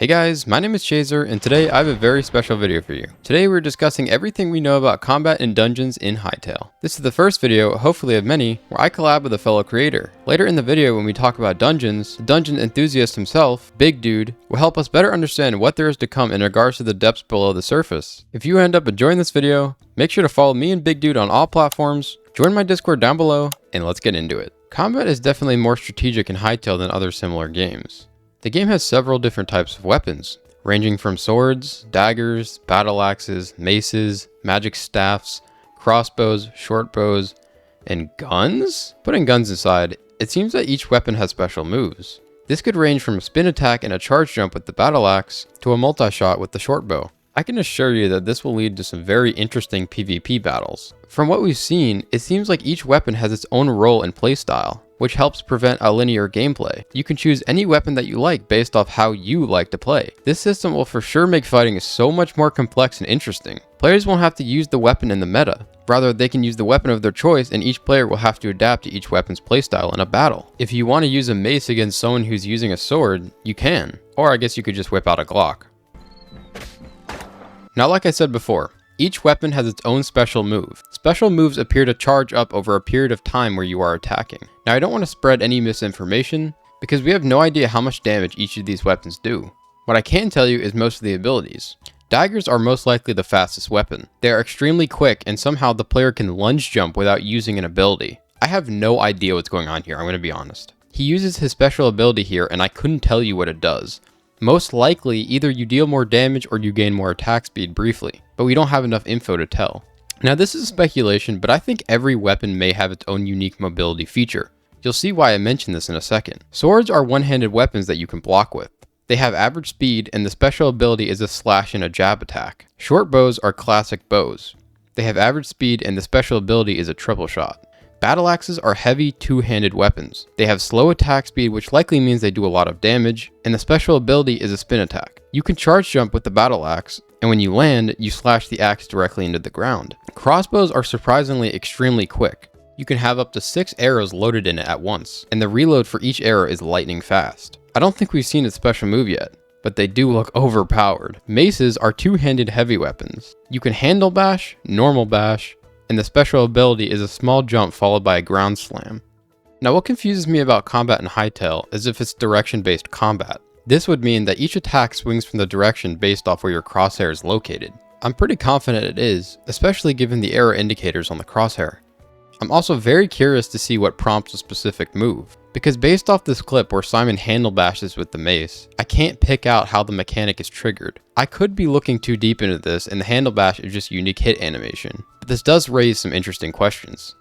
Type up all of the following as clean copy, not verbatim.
Hey guys, my name is Chayzur, and today I have a very special video for you. Today we're discussing everything we know about combat in dungeons in Hytale. This is the first video, hopefully of many, where I collab with a fellow creator. Later in the video when we talk about dungeons, the dungeon enthusiast himself, Big Dude, will help us better understand what there is to come in regards to the depths below the surface. If you end up enjoying this video, make sure to follow me and Big Dude on all platforms, join my Discord down below, and let's get into it. Combat is definitely more strategic in Hytale than other similar games. The game has several different types of weapons, ranging from swords, daggers, battle axes, maces, magic staffs, crossbows, short bows, and guns? Putting guns aside, it seems that each weapon has special moves. This could range from a spin attack and a charge jump with the battle axe to a multi-shot with the short bow. I can assure you that this will lead to some very interesting PvP battles. From what we've seen, it seems like each weapon has its own role and playstyle, which helps prevent a linear gameplay. You can choose any weapon that you like based off how you like to play. This system will for sure make fighting so much more complex and interesting. Players won't have to use the weapon in the meta. Rather, they can use the weapon of their choice, and each player will have to adapt to each weapon's playstyle in a battle. If you want to use a mace against someone who's using a sword, you can. Or I guess you could just whip out a Glock. Now, like I said before, each weapon has its own special move. Special moves appear to charge up over a period of time where you are attacking. Now, I don't want to spread any misinformation because we have no idea how much damage each of these weapons do. What I can tell you is most of the abilities. Daggers are most likely the fastest weapon. They are extremely quick, and somehow the player can lunge jump without using an ability. I have no idea what's going on here, I'm going to be honest. He uses his special ability here, and I couldn't tell you what it does. Most likely, either you deal more damage or you gain more attack speed briefly, but we don't have enough info to tell. Now, this is speculation, but I think every weapon may have its own unique mobility feature. You'll see why I mention this in a second. Swords are one-handed weapons that you can block with. They have average speed, and the special ability is a slash and a jab attack. Short bows are classic bows. They have average speed, and the special ability is a triple shot. Battle axes are heavy two-handed weapons. They have slow attack speed, which likely means they do a lot of damage, and the special ability is a spin attack. You can charge jump with the battle axe, and when you land, you slash the axe directly into the ground. Crossbows are surprisingly extremely quick. You can have up to 6 arrows loaded in it at once, and the reload for each arrow is lightning fast. I don't think we've seen its special move yet, but they do look overpowered. Maces are two-handed heavy weapons. You can handle bash, normal bash, and the special ability is a small jump followed by a ground slam. Now, what confuses me about combat in Hytale is if it's direction-based combat. This would mean that each attack swings from the direction based off where your crosshair is located. I'm pretty confident it is, especially given the arrow indicators on the crosshair. I'm also very curious to see what prompts a specific move, because based off this clip where Simon handle bashes with the mace, I can't pick out how the mechanic is triggered. I could be looking too deep into this and the handle bash is just unique hit animation, but this does raise some interesting questions.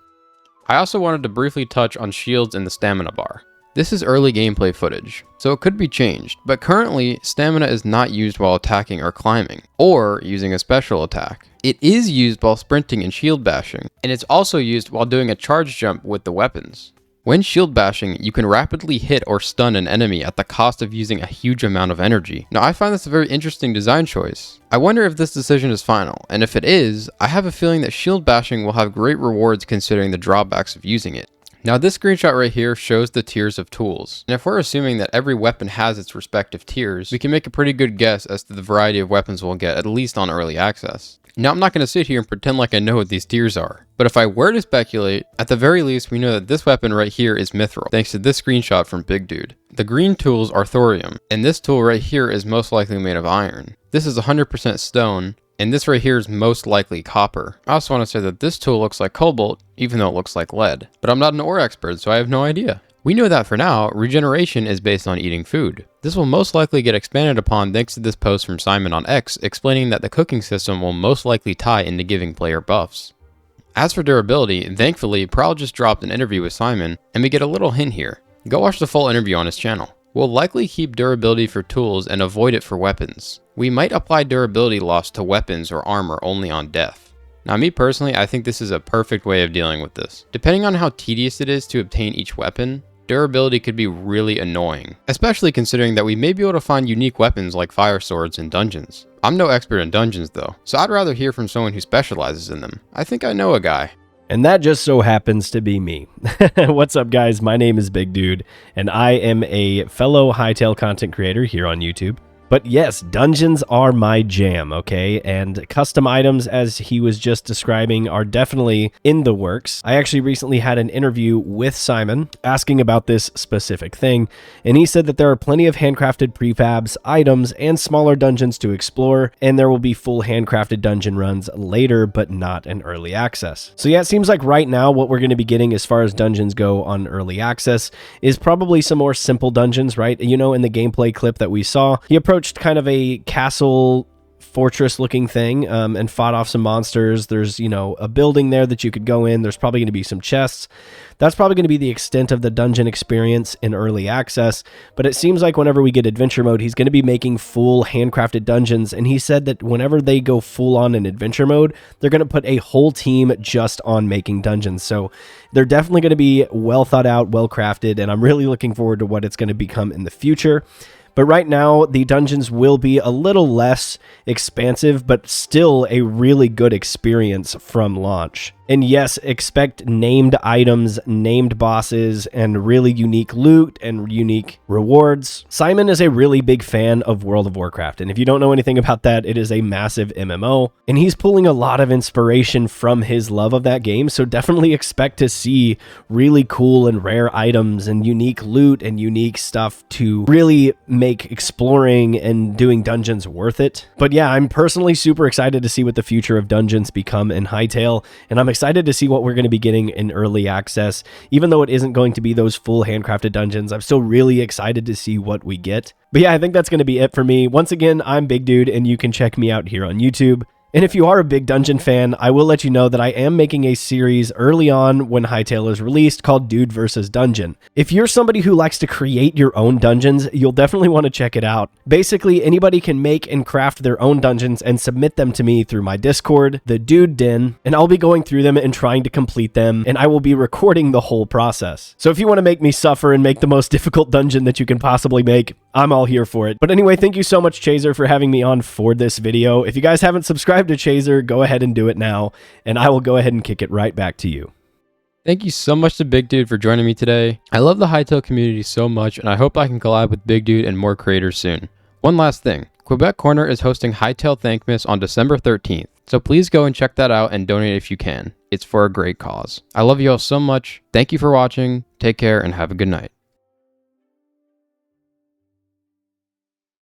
I also wanted to briefly touch on shields in the stamina bar. This is early gameplay footage, so it could be changed, but currently, stamina is not used while attacking or climbing, or using a special attack. It is used while sprinting and shield bashing, and it's also used while doing a charge jump with the weapons. When shield bashing, you can rapidly hit or stun an enemy at the cost of using a huge amount of energy. Now, I find this a very interesting design choice. I wonder if this decision is final, and if it is, I have a feeling that shield bashing will have great rewards considering the drawbacks of using it. Now, this screenshot right here shows the tiers of tools, and if we're assuming that every weapon has its respective tiers, we can make a pretty good guess as to the variety of weapons we'll get, at least on early access. Now, I'm not going to sit here and pretend like I know what these tiers are, but if I were to speculate, at the very least we know that this weapon right here is mithril, thanks to this screenshot from Big Dude. The green tools are thorium, and this tool right here is most likely made of iron. This is 100% stone, and this right here is most likely copper. I also want to say that this tool looks like cobalt, even though it looks like lead. But I'm not an ore expert, so I have no idea. We know that for now, regeneration is based on eating food. This will most likely get expanded upon thanks to this post from Simon on X explaining that the cooking system will most likely tie into giving player buffs. As for durability, thankfully, Prowl just dropped an interview with Simon, and we get a little hint here. Go watch the full interview on his channel. We'll likely keep durability for tools and avoid it for weapons. We might apply durability loss to weapons or armor only on death. Now, me personally, I think this is a perfect way of dealing with this. Depending on how tedious it is to obtain each weapon, durability could be really annoying, especially considering that we may be able to find unique weapons like fire swords in dungeons. I'm no expert in dungeons though, so I'd rather hear from someone who specializes in them. I think I know a guy. And that just so happens to be me. What's up, guys? My name is Big Dude, and I am a fellow Hytale content creator here on YouTube. But yes, dungeons are my jam, okay? And custom items, as he was just describing, are definitely in the works. I actually recently had an interview with Simon asking about this specific thing, and he said that there are plenty of handcrafted prefabs, items, and smaller dungeons to explore, and there will be full handcrafted dungeon runs later, but not in early access. So yeah, it seems like right now what we're going to be getting as far as dungeons go on early access is probably some more simple dungeons, right? You know, in the gameplay clip that we saw, he approached kind of a castle fortress looking thing and fought off some monsters. There's, you know, a building there that you could go in. There's probably going to be some chests. That's probably going to be the extent of the dungeon experience in early access, but it seems like whenever we get adventure mode, he's going to be making full handcrafted dungeons, and he said that whenever they go full on in adventure mode, they're going to put a whole team just on making dungeons. So they're definitely going to be well thought out, well crafted, and I'm really looking forward to what it's going to become in the future. But right now, the dungeons will be a little less expansive, but still a really good experience from launch. And yes, expect named items, named bosses, and really unique loot and unique rewards. Simon is a really big fan of World of Warcraft, and if you don't know anything about that, it is a massive MMO, and he's pulling a lot of inspiration from his love of that game, so definitely expect to see really cool and rare items and unique loot and unique stuff to really make exploring and doing dungeons worth it. But yeah, I'm personally super excited to see what the future of dungeons become in Hytale, and I'm excited to see what we're going to be getting in early access. Even though it isn't going to be those full handcrafted dungeons, I'm still really excited to see what we get. But yeah, I think that's going to be it for me. Once again, I'm Big Dude, and you can check me out here on YouTube. And if you are a big dungeon fan, I will let you know that I am making a series early on when Hytale is released called Dude vs. Dungeon. If you're somebody who likes to create your own dungeons, you'll definitely want to check it out. Basically, anybody can make and craft their own dungeons and submit them to me through my Discord, the Dude Den, and I'll be going through them and trying to complete them, and I will be recording the whole process. So if you want to make me suffer and make the most difficult dungeon that you can possibly make, I'm all here for it. But anyway, thank you so much, Chayzur, for having me on for this video. If you guys haven't subscribed to Chayzur, go ahead and do it now, and I will go ahead and kick it right back to you. Thank you so much to Big Dude for joining me today. I love the Hytale community so much, and I hope I can collab with Big Dude and more creators soon. One last thing, Quebec Corner is hosting Hytale Thankmas on December 13th, so please go and check that out and donate if you can. It's for a great cause. I love you all so much. Thank you for watching, take care, and have a good night.